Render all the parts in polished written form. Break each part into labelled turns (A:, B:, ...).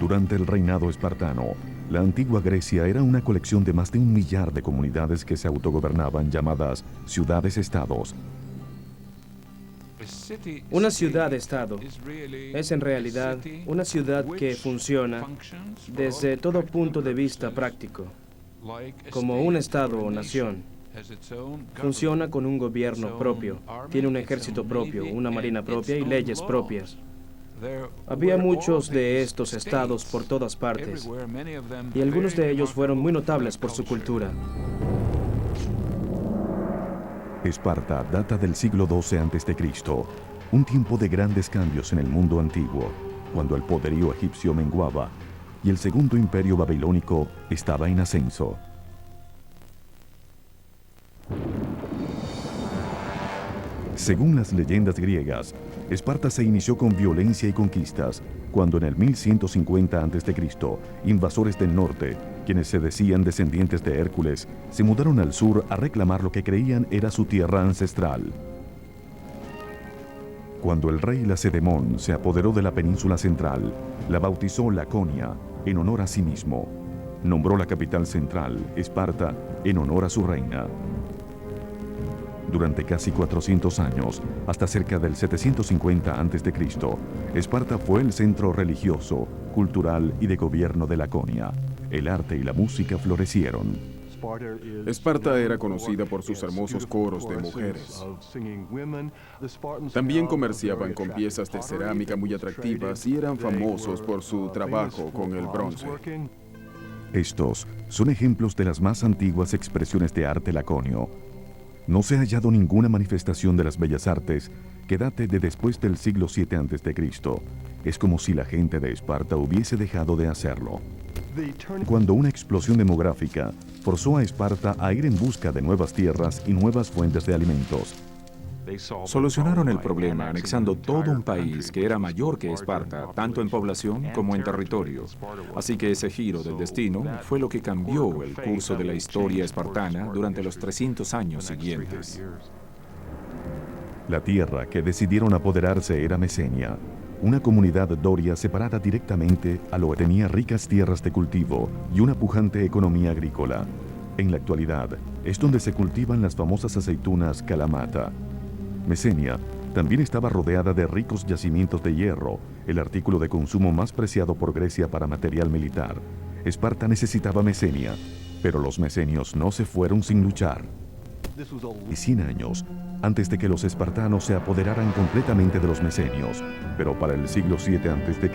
A: Durante el reinado espartano, la antigua Grecia era una colección de más de 1 millar de comunidades que se autogobernaban llamadas ciudades-estados.
B: Una ciudad-estado es en realidad una ciudad que funciona desde todo punto de vista práctico, como un estado o nación. Funciona con un gobierno propio, tiene un ejército propio, una marina propia y leyes propias. Había muchos de estos estados por todas partes, y algunos de ellos fueron muy notables por su cultura.
A: Esparta data del siglo XII a.C., un tiempo de grandes cambios en el mundo antiguo, cuando el poderío egipcio menguaba y el segundo imperio babilónico estaba en ascenso. Según las leyendas griegas, Esparta se inició con violencia y conquistas, cuando en el 1150 a.C., invasores del norte, quienes se decían descendientes de Hércules, se mudaron al sur a reclamar lo que creían era su tierra ancestral. Cuando el rey Lacedemón se apoderó de la península central, la bautizó Laconia en honor a sí mismo. Nombró la capital central, Esparta, en honor a su reina. Durante casi 400 años, hasta cerca del 750 a.C., Esparta fue el centro religioso, cultural y de gobierno de Laconia. El arte y la música florecieron.
C: Esparta era conocida por sus hermosos coros de mujeres. También comerciaban con piezas de cerámica muy atractivas y eran famosos por su trabajo con el bronce.
A: Estos son ejemplos de las más antiguas expresiones de arte laconio. No se ha hallado ninguna manifestación de las bellas artes que date de después del siglo VII a.C. Es como si la gente de Esparta hubiese dejado de hacerlo. Cuando una explosión demográfica forzó a Esparta a ir en busca de nuevas tierras y nuevas fuentes de alimentos.
D: Solucionaron el problema anexando todo un país que era mayor que Esparta, tanto en población como en territorio. Así que ese giro del destino fue lo que cambió el curso de la historia espartana durante los 300 años siguientes.
A: La tierra que decidieron apoderarse era Mesenia, una comunidad doria separada directamente a lo que tenía ricas tierras de cultivo y una pujante economía agrícola. En la actualidad, es donde se cultivan las famosas aceitunas Kalamata. Mesenia también estaba rodeada de ricos yacimientos de hierro, el artículo de consumo más preciado por Grecia para material militar. Esparta necesitaba Mesenia, pero los mesenios no se fueron sin luchar. Y 100 años antes de que los espartanos se apoderaran completamente de los mesenios, pero para el siglo VII a.C.,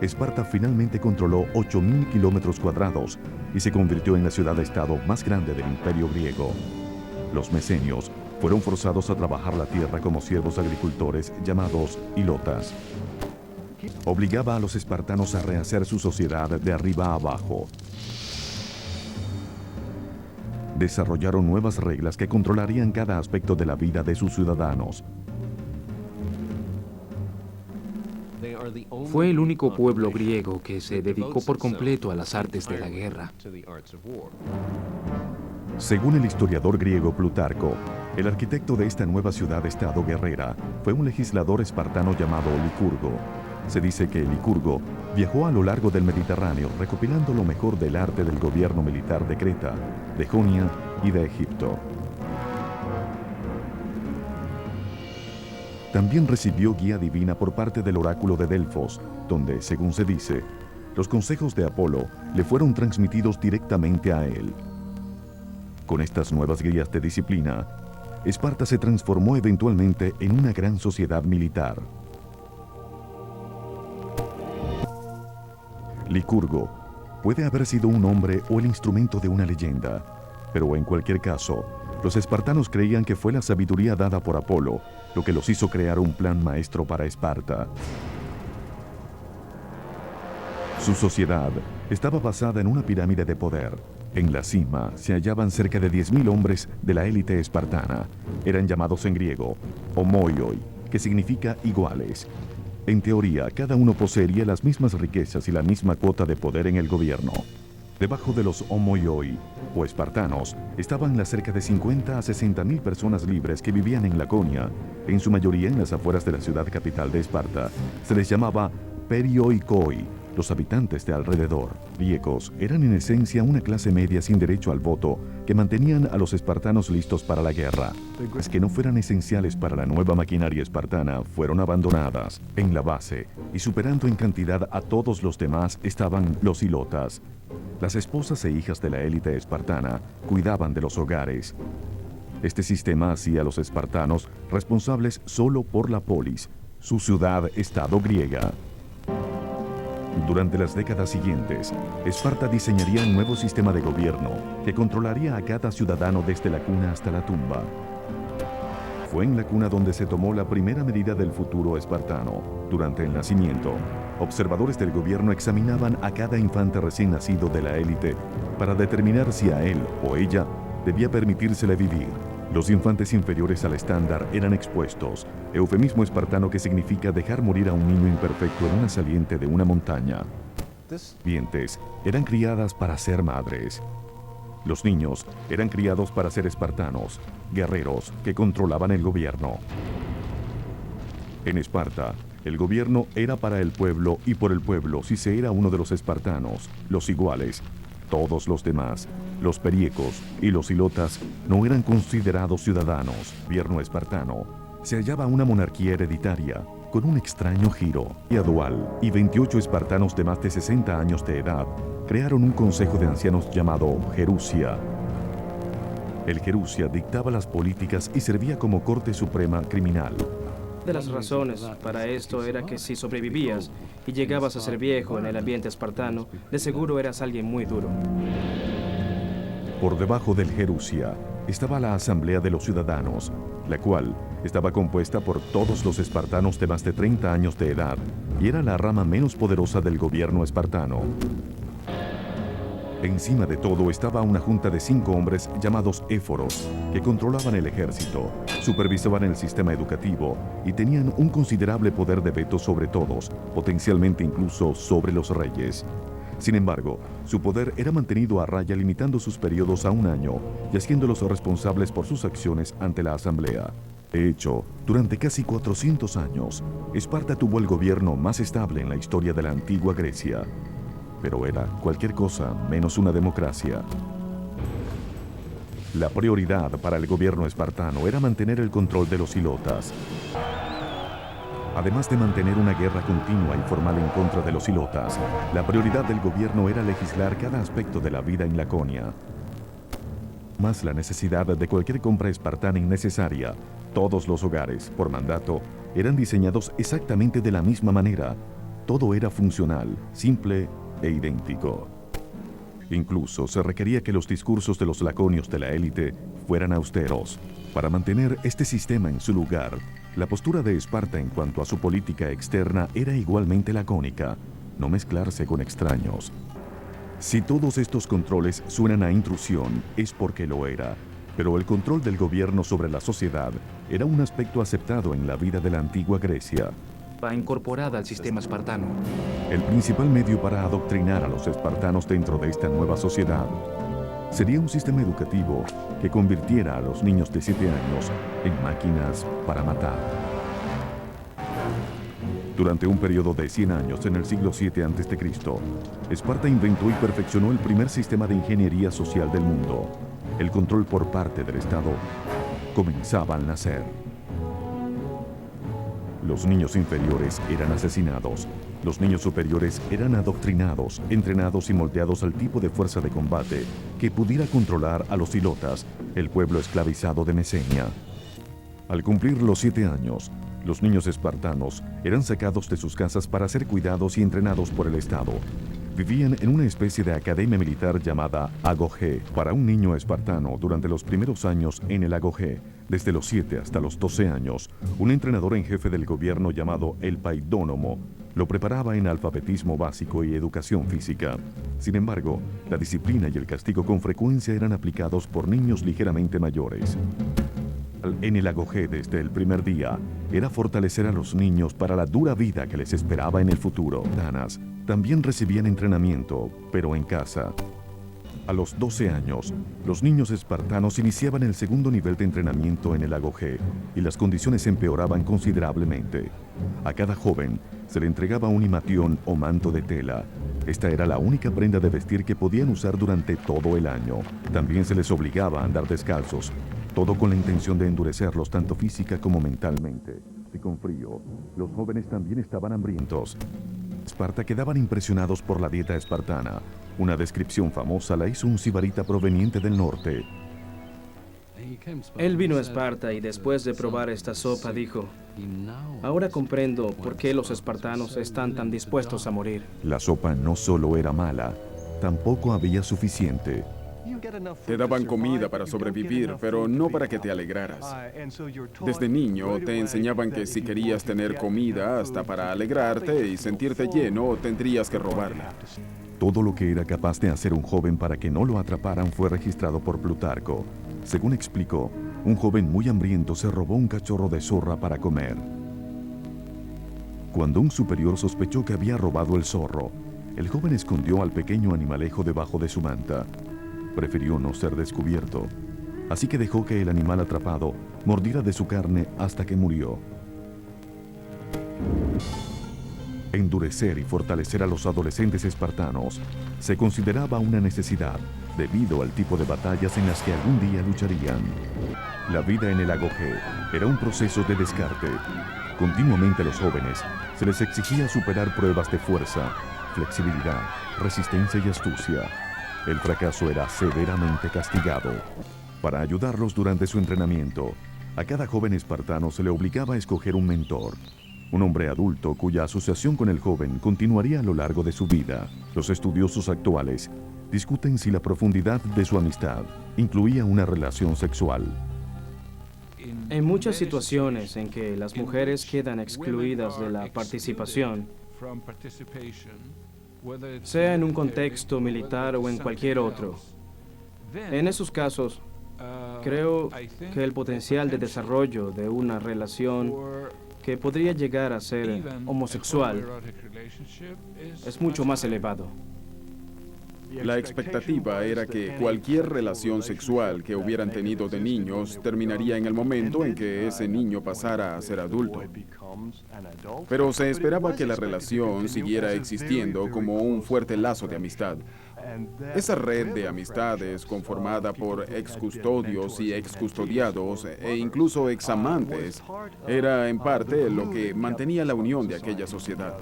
A: Esparta finalmente controló 8.000 kilómetros cuadrados y se convirtió en la ciudad-estado más grande del imperio griego. Los mesenios fueron forzados a trabajar la tierra como siervos agricultores llamados hilotas. Obligaba a los espartanos a rehacer su sociedad de arriba a abajo. Desarrollaron nuevas reglas que controlarían cada aspecto de la vida de sus ciudadanos.
E: Fue el único pueblo griego que se dedicó por completo a las artes de la guerra.
A: Según el historiador griego Plutarco, el arquitecto de esta nueva ciudad-estado guerrera fue un legislador espartano llamado Licurgo. Se dice que Licurgo viajó a lo largo del Mediterráneo recopilando lo mejor del arte del gobierno militar de Creta, de Jonia y de Egipto. También recibió guía divina por parte del oráculo de Delfos, donde, según se dice, los consejos de Apolo le fueron transmitidos directamente a él. Con estas nuevas guías de disciplina, Esparta se transformó eventualmente en una gran sociedad militar. Licurgo puede haber sido un hombre o el instrumento de una leyenda, pero en cualquier caso, los espartanos creían que fue la sabiduría dada por Apolo lo que los hizo crear un plan maestro para Esparta. Su sociedad estaba basada en una pirámide de poder. En la cima se hallaban cerca de 10.000 hombres de la élite espartana. Eran llamados en griego homoioi, que significa iguales. En teoría, cada uno poseería las mismas riquezas y la misma cuota de poder en el gobierno. Debajo de los homoioi, o espartanos, estaban las cerca de 50 a 60.000 personas libres que vivían en Laconia, en su mayoría en las afueras de la ciudad capital de Esparta. Se les llamaba perioikoi, los habitantes de alrededor, griegos, eran en esencia una clase media sin derecho al voto que mantenían a los espartanos listos para la guerra. Las que no fueran esenciales para la nueva maquinaria espartana fueron abandonadas. En la base, y superando en cantidad a todos los demás, estaban los hilotas. Las esposas e hijas de la élite espartana cuidaban de los hogares. Este sistema hacía a los espartanos responsables solo por la polis, su ciudad-estado griega. Durante las décadas siguientes, Esparta diseñaría un nuevo sistema de gobierno que controlaría a cada ciudadano desde la cuna hasta la tumba. Fue en la cuna donde se tomó la primera medida del futuro espartano. Durante el nacimiento, observadores del gobierno examinaban a cada infante recién nacido de la élite para determinar si a él o ella debía permitírsele vivir. Los infantes inferiores al estándar eran expuestos, eufemismo espartano que significa dejar morir a un niño imperfecto en una saliente de una montaña. Sirvientes eran criadas para ser madres. Los niños eran criados para ser espartanos, guerreros que controlaban el gobierno. En Esparta, el gobierno era para el pueblo y por el pueblo si se era uno de los espartanos, los iguales. Todos los demás, los periecos y los hilotas, no eran considerados ciudadanos. Gobierno espartano se hallaba una monarquía hereditaria con un extraño giro. Dual y 28 espartanos de más de 60 años de edad crearon un consejo de ancianos llamado Gerusia. El Gerusia dictaba las políticas y servía como corte suprema criminal.
B: De las razones para esto era que si sobrevivías y llegabas a ser viejo en el ambiente espartano, de seguro eras alguien muy duro.
A: Por debajo del Gerusia estaba la Asamblea de los Ciudadanos, la cual estaba compuesta por todos los espartanos de más de 30 años de edad y era la rama menos poderosa del gobierno espartano. Encima de todo estaba una junta de 5 hombres llamados éforos, que controlaban el ejército, supervisaban el sistema educativo y tenían un considerable poder de veto sobre todos, potencialmente incluso sobre los reyes. Sin embargo, su poder era mantenido a raya limitando sus periodos a 1 año y haciéndolos responsables por sus acciones ante la asamblea. De hecho, durante casi 400 años, Esparta tuvo el gobierno más estable en la historia de la antigua Grecia. Pero era cualquier cosa menos una democracia. La prioridad para el gobierno espartano era mantener el control de los hilotas. Además de mantener una guerra continua y formal en contra de los hilotas, la prioridad del gobierno era legislar cada aspecto de la vida en Laconia. Más la necesidad de cualquier compra espartana innecesaria, todos los hogares, por mandato, eran diseñados exactamente de la misma manera. Todo era funcional, simple e idéntico. Incluso se requería que los discursos de los laconios de la élite fueran austeros. Para mantener este sistema en su lugar, la postura de Esparta en cuanto a su política externa era igualmente lacónica, no mezclarse con extraños. Si todos estos controles suenan a intrusión, es porque lo era, pero el control del gobierno sobre la sociedad era un aspecto aceptado en la vida de la antigua Grecia.
E: Va incorporada al sistema espartano.
A: El principal medio para adoctrinar a los espartanos dentro de esta nueva sociedad sería un sistema educativo que convirtiera a los niños de 7 años en máquinas para matar. Durante un periodo de 100 años en el siglo VII a.C., Esparta inventó y perfeccionó el primer sistema de ingeniería social del mundo. El control por parte del Estado comenzaba al nacer. Los niños inferiores eran asesinados. Los niños superiores eran adoctrinados, entrenados y moldeados al tipo de fuerza de combate que pudiera controlar a los hilotas, el pueblo esclavizado de Mesenia. Al cumplir los 7 años, los niños espartanos eran sacados de sus casas para ser cuidados y entrenados por el Estado. Vivían en una especie de academia militar llamada agogé. Para un niño espartano, durante los primeros años en el agogé, desde los 7 hasta los 12 años, un entrenador en jefe del gobierno llamado el paidónomo lo preparaba en alfabetismo básico y educación física. Sin embargo, la disciplina y el castigo con frecuencia eran aplicados por niños ligeramente mayores. En el agogé desde el primer día era fortalecer a los niños para la dura vida que les esperaba en el futuro. Danas también recibían entrenamiento, pero en casa. A los 12 años, los niños espartanos iniciaban el segundo nivel de entrenamiento en el lago G y las condiciones empeoraban considerablemente. A cada joven se le entregaba un himatión o manto de tela. Esta era la única prenda de vestir que podían usar durante todo el año. También se les obligaba a andar descalzos, todo con la intención de endurecerlos tanto física como mentalmente. Y con frío, los jóvenes también estaban hambrientos. Esparta quedaban impresionados por la dieta espartana. Una descripción famosa la hizo un sibarita proveniente del norte.
B: Él vino a Esparta y después de probar esta sopa dijo, ahora comprendo por qué los espartanos están tan dispuestos a morir.
A: La sopa no solo era mala, tampoco había suficiente.
C: Te daban comida para sobrevivir, pero no para que te alegraras. Desde niño te enseñaban que si querías tener comida hasta para alegrarte y sentirte lleno, tendrías que robarla.
A: Todo lo que era capaz de hacer un joven para que no lo atraparan fue registrado por Plutarco. Según explicó, un joven muy hambriento se robó un cachorro de zorra para comer. Cuando un superior sospechó que había robado el zorro, el joven escondió al pequeño animalejo debajo de su manta. Prefirió no ser descubierto, así que dejó que el animal atrapado mordiera de su carne hasta que murió. Endurecer y fortalecer a los adolescentes espartanos se consideraba una necesidad debido al tipo de batallas en las que algún día lucharían. La vida en el lago G era un proceso de descarte. Continuamente a los jóvenes se les exigía superar pruebas de fuerza, flexibilidad, resistencia y astucia. El fracaso era severamente castigado. Para ayudarlos durante su entrenamiento, a cada joven espartano se le obligaba a escoger un mentor, un hombre adulto cuya asociación con el joven continuaría a lo largo de su vida. Los estudiosos actuales discuten si la profundidad de su amistad incluía una relación sexual.
B: En muchas situaciones en que las mujeres quedan excluidas de la participación, sea en un contexto militar o en cualquier otro, en esos casos, creo que el potencial de desarrollo de una relación que podría llegar a ser homosexual es mucho más elevado.
C: La expectativa era que cualquier relación sexual que hubieran tenido de niños terminaría en el momento en que ese niño pasara a ser adulto. Pero se esperaba que la relación siguiera existiendo como un fuerte lazo de amistad. Esa red de amistades conformada por excustodios y excustodiados e incluso examantes era en parte lo que mantenía la unión de aquella sociedad.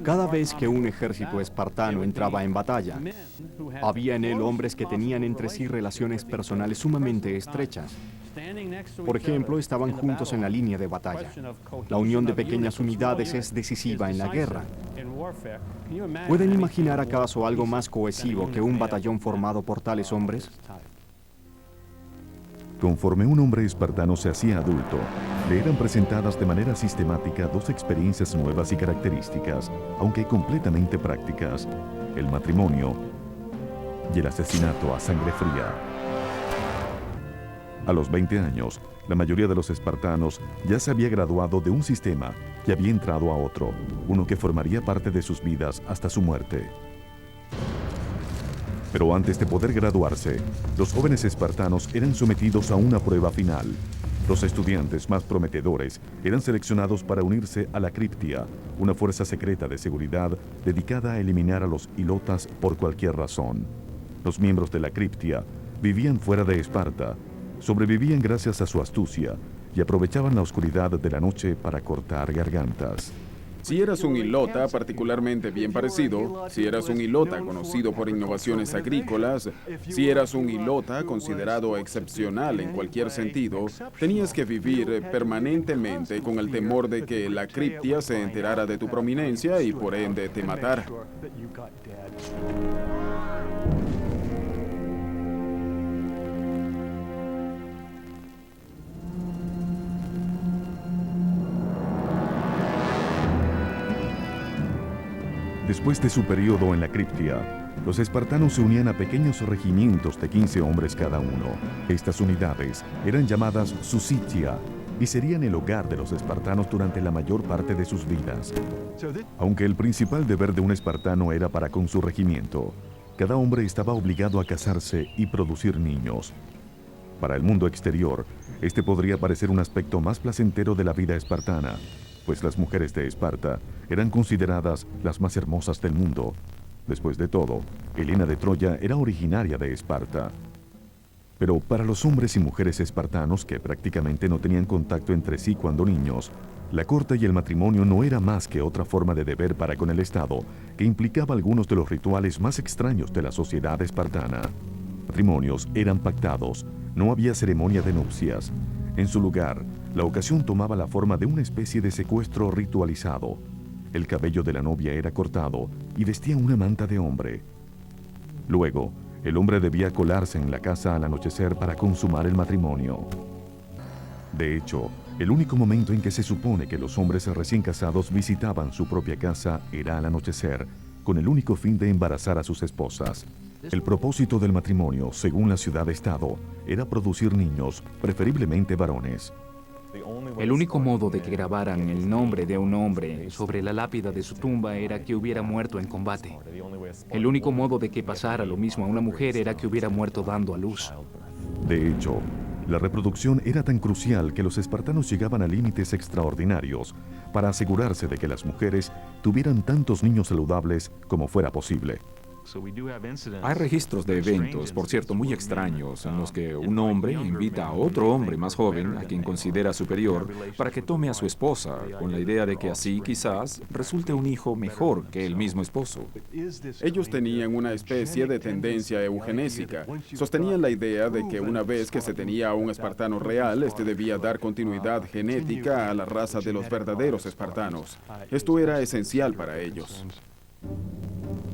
F: Cada vez que un ejército espartano entraba en batalla, había en él hombres que tenían entre sí relaciones personales sumamente estrechas. Por ejemplo, estaban juntos en la línea de batalla. La unión de pequeñas unidades es decisiva en la guerra. ¿Pueden imaginar acaso algo más cohesivo que un batallón formado por tales hombres?
A: Conforme un hombre espartano se hacía adulto, le eran presentadas de manera sistemática dos experiencias nuevas y características, aunque completamente prácticas: el matrimonio y el asesinato a sangre fría. A los 20 años, la mayoría de los espartanos ya se había graduado de un sistema y había entrado a otro, uno que formaría parte de sus vidas hasta su muerte. Pero antes de poder graduarse, los jóvenes espartanos eran sometidos a una prueba final. Los estudiantes más prometedores eran seleccionados para unirse a la Criptia, una fuerza secreta de seguridad dedicada a eliminar a los hilotas por cualquier razón. Los miembros de la Criptia vivían fuera de Esparta, sobrevivían gracias a su astucia y aprovechaban la oscuridad de la noche para cortar gargantas.
C: Si eras un hilota particularmente bien parecido, si eras un hilota conocido por innovaciones agrícolas, si eras un hilota considerado excepcional en cualquier sentido, tenías que vivir permanentemente con el temor de que la Criptia se enterara de tu prominencia y por ende te matara.
A: Después de su periodo en la Criptia, los espartanos se unían a pequeños regimientos de 15 hombres cada uno. Estas unidades eran llamadas Susitia y serían el hogar de los espartanos durante la mayor parte de sus vidas. Aunque el principal deber de un espartano era para con su regimiento, cada hombre estaba obligado a casarse y producir niños. Para el mundo exterior, este podría parecer un aspecto más placentero de la vida espartana, pues las mujeres de Esparta eran consideradas las más hermosas del mundo. Después de todo, Helena de Troya era originaria de Esparta. Pero para los hombres y mujeres espartanos que prácticamente no tenían contacto entre sí cuando niños, la corte y el matrimonio no era más que otra forma de deber para con el Estado que implicaba algunos de los rituales más extraños de la sociedad espartana. Matrimonios eran pactados, no había ceremonia de nupcias. En su lugar, la ocasión tomaba la forma de una especie de secuestro ritualizado. El cabello de la novia era cortado y vestía una manta de hombre. Luego, el hombre debía colarse en la casa al anochecer para consumar el matrimonio. De hecho, el único momento en que se supone que los hombres recién casados visitaban su propia casa era al anochecer, con el único fin de embarazar a sus esposas. El propósito del matrimonio, según la ciudad-estado, era producir niños, preferiblemente varones.
E: El único modo de que grabaran el nombre de un hombre sobre la lápida de su tumba era que hubiera muerto en combate. El único modo de que pasara lo mismo a una mujer era que hubiera muerto dando a luz.
A: De hecho, la reproducción era tan crucial que los espartanos llegaban a límites extraordinarios para asegurarse de que las mujeres tuvieran tantos niños saludables como fuera posible.
D: Hay registros de eventos, por cierto, muy extraños, en los que un hombre invita a otro hombre más joven, a quien considera superior, para que tome a su esposa, con la idea de que así quizás resulte un hijo mejor que el mismo esposo.
C: Ellos tenían una especie de tendencia eugenésica. Sostenían la idea de que una vez que se tenía a un espartano real, este debía dar continuidad genética a la raza de los verdaderos espartanos. Esto era esencial para ellos.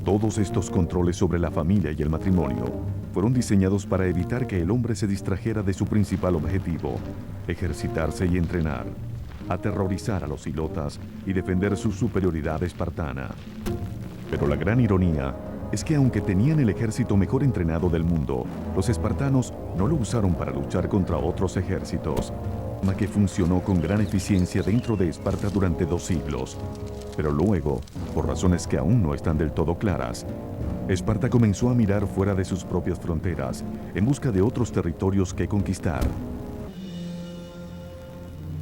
A: Todos estos controles sobre la familia y el matrimonio fueron diseñados para evitar que el hombre se distrajera de su principal objetivo, ejercitarse y entrenar, aterrorizar a los ilotas y defender su superioridad espartana. Pero la gran ironía es que aunque tenían el ejército mejor entrenado del mundo, los espartanos no lo usaron para luchar contra otros ejércitos, ma que funcionó con gran eficiencia dentro de Esparta durante 2 siglos. Pero luego, por razones que aún no están del todo claras, Esparta comenzó a mirar fuera de sus propias fronteras en busca de otros territorios que conquistar.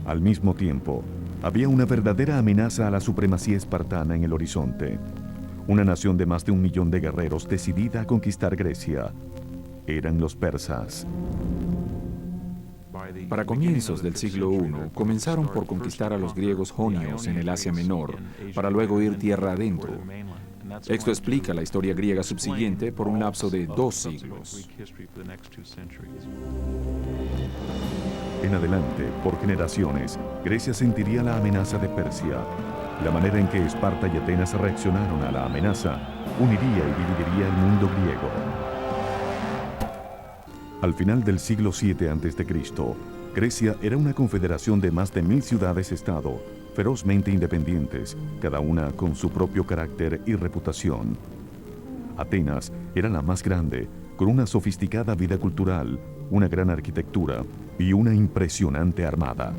A: Al mismo tiempo, había una verdadera amenaza a la supremacía espartana en el horizonte. Una nación de más de 1 millón de guerreros decidida a conquistar Grecia. Eran los persas.
D: Para comienzos del siglo I, comenzaron por conquistar a los griegos jonios en el Asia Menor, para luego ir tierra adentro. Esto explica la historia griega subsiguiente por un lapso de 2 siglos.
A: En adelante, por generaciones, Grecia sentiría la amenaza de Persia. La manera en que Esparta y Atenas reaccionaron a la amenaza uniría y dividiría el mundo griego. Al final del siglo VII a.C., Grecia era una confederación de más de 1000 ciudades-estado, ferozmente independientes, cada una con su propio carácter y reputación. Atenas era la más grande, con una sofisticada vida cultural, una gran arquitectura y una impresionante armada.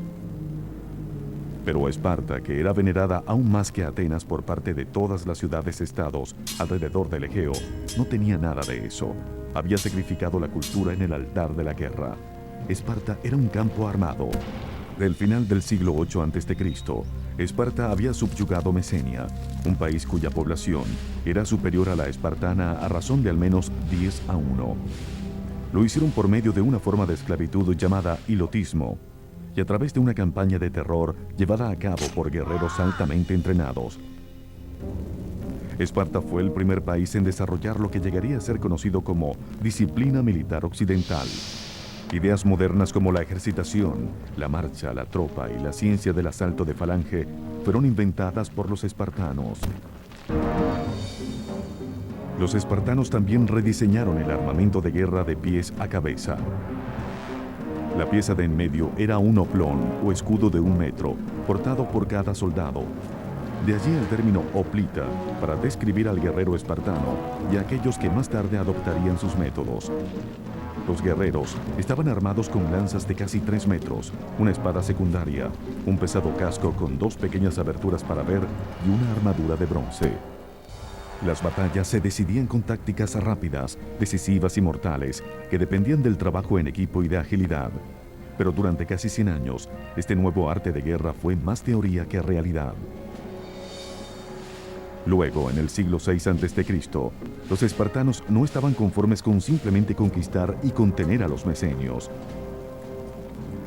A: Pero Esparta, que era venerada aún más que Atenas por parte de todas las ciudades-estados alrededor del Egeo, no tenía nada de eso. Había sacrificado la cultura en el altar de la guerra. Esparta era un campo armado. Del final del siglo VIII a.C., Esparta había subyugado Mesenia, un país cuya población era superior a la espartana a razón de al menos 10-1. Lo hicieron por medio de una forma de esclavitud llamada ilotismo, y a través de una campaña de terror llevada a cabo por guerreros altamente entrenados. Esparta fue el primer país en desarrollar lo que llegaría a ser conocido como disciplina militar occidental. Ideas modernas como la ejercitación, la marcha, la tropa y la ciencia del asalto de falange fueron inventadas por los espartanos. Los espartanos también rediseñaron el armamento de guerra de pies a cabeza. La pieza de en medio era un oplón o escudo de 1 metro, portado por cada soldado. De allí el término hoplita, para describir al guerrero espartano y a aquellos que más tarde adoptarían sus métodos. Los guerreros estaban armados con lanzas de casi 3 metros, una espada secundaria, un pesado casco con 2 pequeñas aberturas para ver y una armadura de bronce. Las batallas se decidían con tácticas rápidas, decisivas y mortales, que dependían del trabajo en equipo y de agilidad. Pero durante casi 100 años, este nuevo arte de guerra fue más teoría que realidad. Luego, en el siglo VI a.C., los espartanos no estaban conformes con simplemente conquistar y contener a los mesenios.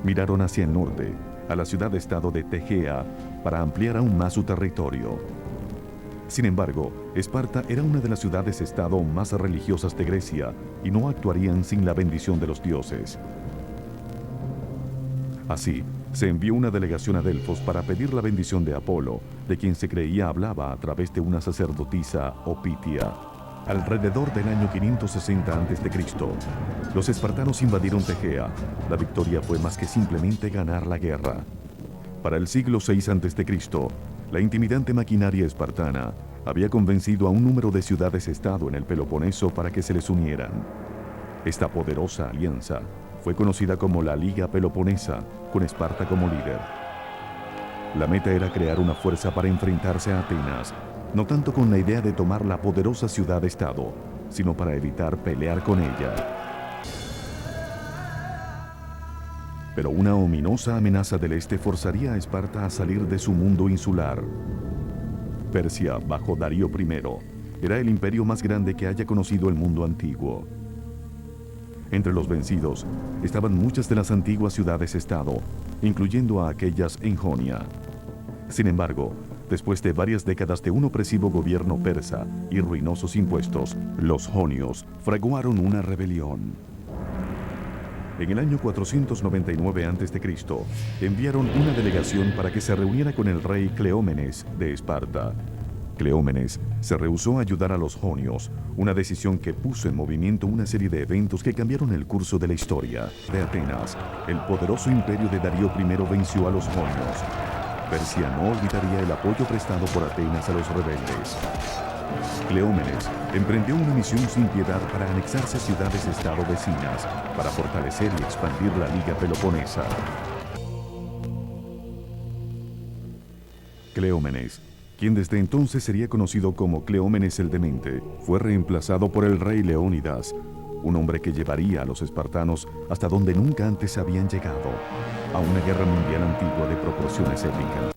A: Miraron hacia el norte, a la ciudad-estado de Tegea, para ampliar aún más su territorio. Sin embargo, Esparta era una de las ciudades-estado más religiosas de Grecia y no actuarían sin la bendición de los dioses. Así, se envió una delegación a Delfos para pedir la bendición de Apolo, de quien se creía hablaba a través de una sacerdotisa Opitia. Alrededor del año 560 a.C., los espartanos invadieron Tegea. La victoria fue más que simplemente ganar la guerra. Para el siglo VI a.C., la intimidante maquinaria espartana había convencido a un número de ciudades-estado en el Peloponeso para que se les unieran. Esta poderosa alianza fue conocida como la Liga Peloponesa, con Esparta como líder. La meta era crear una fuerza para enfrentarse a Atenas, no tanto con la idea de tomar la poderosa ciudad-estado, sino para evitar pelear con ella. Pero una ominosa amenaza del este forzaría a Esparta a salir de su mundo insular. Persia, bajo Darío I, era el imperio más grande que haya conocido el mundo antiguo. Entre los vencidos estaban muchas de las antiguas ciudades-estado, incluyendo a aquellas en Jonia. Sin embargo, después de varias décadas de un opresivo gobierno persa y ruinosos impuestos, los jonios fraguaron una rebelión. En el año 499 a.C., enviaron una delegación para que se reuniera con el rey Cleómenes de Esparta. Cleómenes se rehusó a ayudar a los jonios, una decisión que puso en movimiento una serie de eventos que cambiaron el curso de la historia. De Atenas, el poderoso imperio de Darío I venció a los jonios. Persia no olvidaría el apoyo prestado por Atenas a los rebeldes. Cleómenes emprendió una misión sin piedad para anexarse a ciudades-estado vecinas, para fortalecer y expandir la Liga Peloponesa. Cleómenes, quien desde entonces sería conocido como Cleómenes el Demente, fue reemplazado por el rey Leónidas, un hombre que llevaría a los espartanos hasta donde nunca antes habían llegado, a una guerra mundial antigua de proporciones épicas.